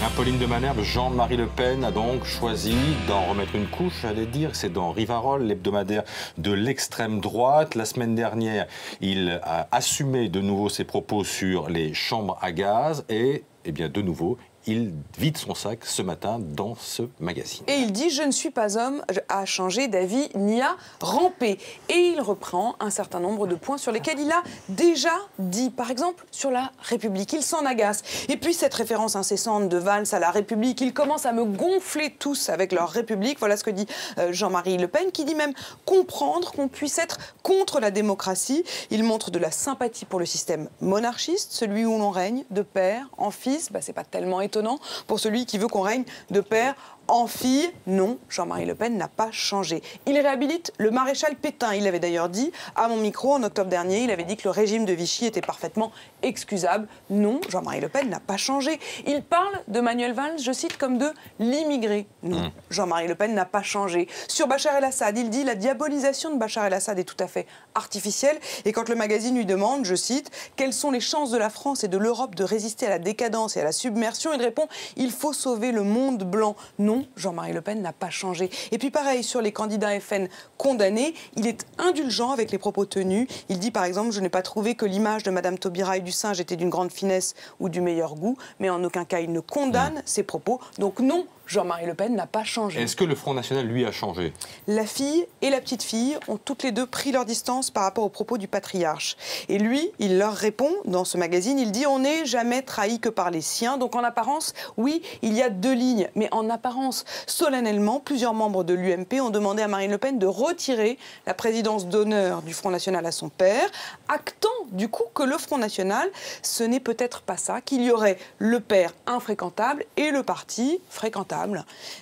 Pauline de Malherbe, Jean-Marie Le Pen a donc choisi d'en remettre une couche, j'allais dire. C'est dans Rivarol, l'hebdomadaire de l'extrême droite. La semaine dernière, il a assumé de nouveau ses propos sur les chambres à gaz et, eh bien, de nouveau, il vide son sac ce matin dans ce magazine. Et il dit « Je ne suis pas homme à changer d'avis ni à ramper ». Et il reprend un certain nombre de points sur lesquels il a déjà dit. Par exemple, sur la République, il s'en agace. Et puis cette référence incessante de Valls à la République, ils commencent à me gonfler tous avec leur République. Voilà ce que dit Jean-Marie Le Pen, qui dit même comprendre qu'on puisse être contre la démocratie. Il montre de la sympathie pour le système monarchiste, celui où l'on règne de père en fils. C'est pas tellement étonnant pour celui qui veut qu'on règne de père en fille. Non, Jean-Marie Le Pen n'a pas changé. Il réhabilite le maréchal Pétain. Il l'avait d'ailleurs dit à mon micro en octobre dernier. Il avait dit que le régime de Vichy était parfaitement excusable. Non, Jean-Marie Le Pen n'a pas changé. Il parle de Manuel Valls, je cite, comme de l'immigré. Non, Jean-Marie Le Pen n'a pas changé. Sur Bachar el-Assad, il dit la diabolisation de Bachar el-Assad est tout à fait artificielle. Et quand le magazine lui demande, je cite, quelles sont les chances de la France et de l'Europe de résister à la décadence et à la submersion, il répond, il faut sauver le monde blanc. Non, Jean-Marie Le Pen n'a pas changé. Et puis pareil, sur les candidats FN condamnés, il est indulgent avec les propos tenus. Il dit par exemple, je n'ai pas trouvé que l'image de Madame Taubira et du singe était d'une grande finesse ou du meilleur goût, mais en aucun cas il ne condamne ces propos. Donc non, Jean-Marie Le Pen n'a pas changé. Est-ce que le Front National, lui, a changé? La fille et la petite fille ont toutes les deux pris leur distance par rapport aux propos du patriarche. Et lui, il leur répond dans ce magazine, il dit « On n'est jamais trahi que par les siens ». Donc en apparence, oui, il y a deux lignes. Mais en apparence, solennellement, plusieurs membres de l'UMP ont demandé à Marine Le Pen de retirer la présidence d'honneur du Front National à son père, actant du coup que le Front National, ce n'est peut-être pas ça, qu'il y aurait le père infréquentable et le parti fréquentable.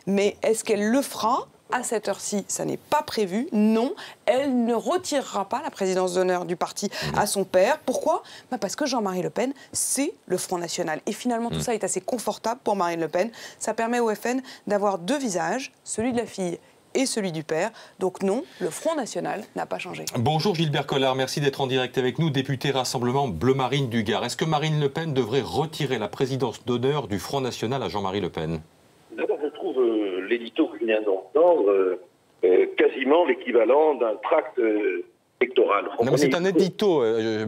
Mais est-ce qu'elle le fera ? À cette heure-ci, ça n'est pas prévu. Non, elle ne retirera pas la présidence d'honneur du parti à son père. Pourquoi ? Parce que Jean-Marie Le Pen, c'est le Front National. Et finalement, tout ça est assez confortable pour Marine Le Pen. Ça permet au FN d'avoir deux visages, celui de la fille et celui du père. Donc non, le Front National n'a pas changé. Bonjour Gilbert Collard, merci d'être en direct avec nous, député Rassemblement Bleu Marine du Gard. Est-ce que Marine Le Pen devrait retirer la présidence d'honneur du Front National à Jean-Marie Le Pen ? D'abord, je trouve l'édito que je viens d'entendre quasiment l'équivalent d'un tract électoral. Non, mais c'est un édito,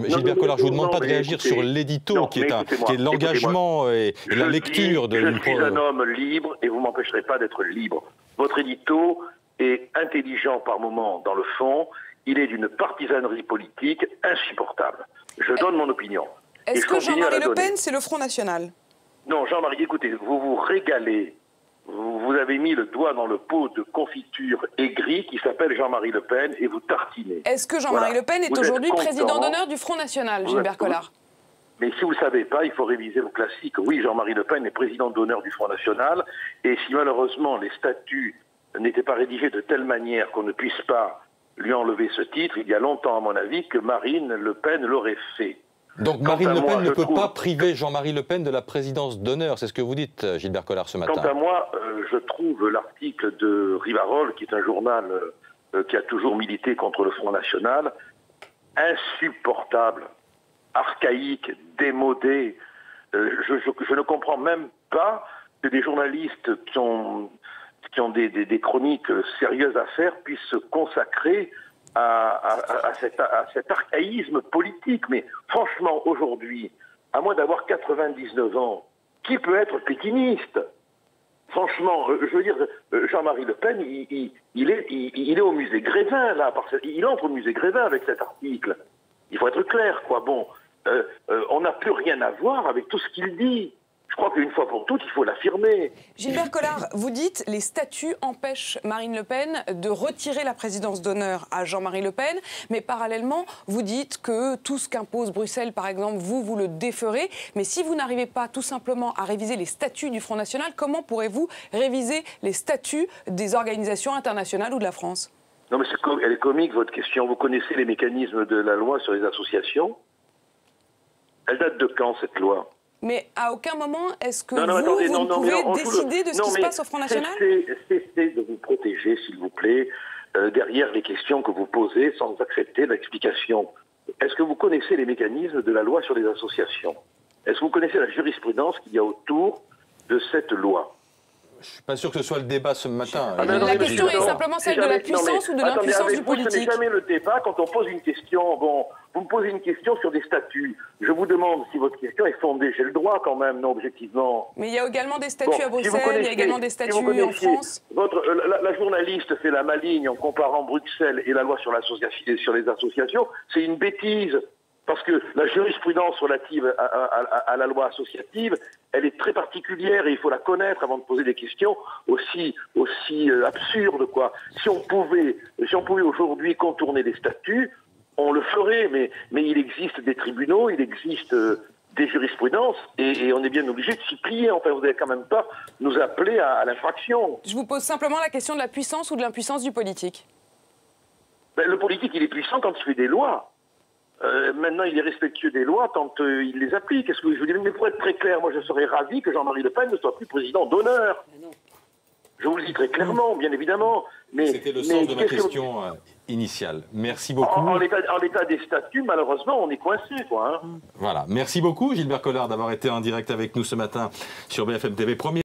Gilbert Collard. Je ne vous demande pas de réagir écoutez, sur l'édito, qui est l'engagement et la lecture de... Je suis un homme libre et vous ne m'empêcherez pas d'être libre. Votre édito est intelligent par moments dans le fond. Il est d'une partisanerie politique insupportable. Je donne mon opinion. Est-ce que Jean-Marie Le Pen, c'est le Front National ? Non, Jean-Marie, écoutez, vous vous régalez. Vous avez mis le doigt dans le pot de confiture aigri qui s'appelle Jean-Marie Le Pen et vous tartinez. Est-ce que Jean-Marie Le Pen est aujourd'hui président d'honneur du Front National, Gilbert Collard ? Mais si vous ne savez pas, il faut réviser vos classiques. Oui, Jean-Marie Le Pen est président d'honneur du Front National. Et si malheureusement les statuts n'étaient pas rédigés de telle manière qu'on ne puisse pas lui enlever ce titre, il y a longtemps, à mon avis, que Marine Le Pen l'aurait fait. Donc Marine Le Pen ne peut pas priver Jean-Marie Le Pen de la présidence d'honneur, c'est ce que vous dites, Gilbert Collard, ce matin. Quant à moi, je trouve l'article de Rivarol, qui est un journal qui a toujours milité contre le Front National, insupportable, archaïque, démodé. Je ne comprends même pas que des journalistes qui ont des chroniques sérieuses à faire puissent se consacrer à cet archaïsme politique. Mais franchement, aujourd'hui, à moins d'avoir 99 ans, qui peut être pékiniste ? Franchement, je veux dire, Jean-Marie Le Pen, il est au musée Grévin, là. Il entre au musée Grévin avec cet article. Il faut être clair, quoi. Bon, on n'a plus rien à voir avec tout ce qu'il dit. Je crois qu'une fois pour toutes, il faut l'affirmer. Gilbert Collard, vous dites les statuts empêchent Marine Le Pen de retirer la présidence d'honneur à Jean-Marie Le Pen, mais parallèlement, vous dites que tout ce qu'impose Bruxelles, par exemple, vous le déferez. Mais si vous n'arrivez pas tout simplement à réviser les statuts du Front National, comment pourrez-vous réviser les statuts des organisations internationales ou de la France ? Non, mais elle est comique, votre question. Vous connaissez les mécanismes de la loi sur les associations ? Elle date de quand, cette loi ? Mais à aucun moment, est-ce que vous pouvez décider de ce qui se passe au Front National ? Cessez de vous protéger, s'il vous plaît, derrière les questions que vous posez sans accepter l'explication. Est-ce que vous connaissez les mécanismes de la loi sur les associations ? Est-ce que vous connaissez la jurisprudence qu'il y a autour de cette loi. Je ne suis pas sûr que ce soit le débat ce matin. La question est simplement celle de la puissance ou de l'impuissance du politique. Ce n'est jamais le débat. Quand on pose une question, bon, vous me posez une question sur des statuts. Je vous demande si votre question est fondée. J'ai le droit quand même, non, objectivement. Mais il y a également des statuts à Bruxelles, il y a également des statuts en France. La journaliste fait la maligne en comparant Bruxelles et la loi sur les associations. C'est une bêtise. Parce que la jurisprudence relative à la loi associative, elle est très particulière et il faut la connaître avant de poser des questions aussi absurdes, quoi. Si on pouvait aujourd'hui contourner les statuts, on le ferait, mais il existe des tribunaux, il existe des jurisprudences et on est bien obligé de s'y plier. Enfin, vous n'allez quand même pas nous appeler à l'infraction. Je vous pose simplement la question de la puissance ou de l'impuissance du politique. Ben, le politique, il est puissant quand il fait des lois. Maintenant, il est respectueux des lois quand il les applique. Est-ce que je veux dire, mais pour être très clair, moi, je serais ravi que Jean-Marie Le Pen ne soit plus président d'honneur. Je vous le dis très clairement, bien évidemment. C'était le sens de ma question initiale. Merci beaucoup. En l'état des statuts, malheureusement, on est coincé, quoi. Hein. Voilà. Merci beaucoup, Gilbert Collard, d'avoir été en direct avec nous ce matin sur BFM TV.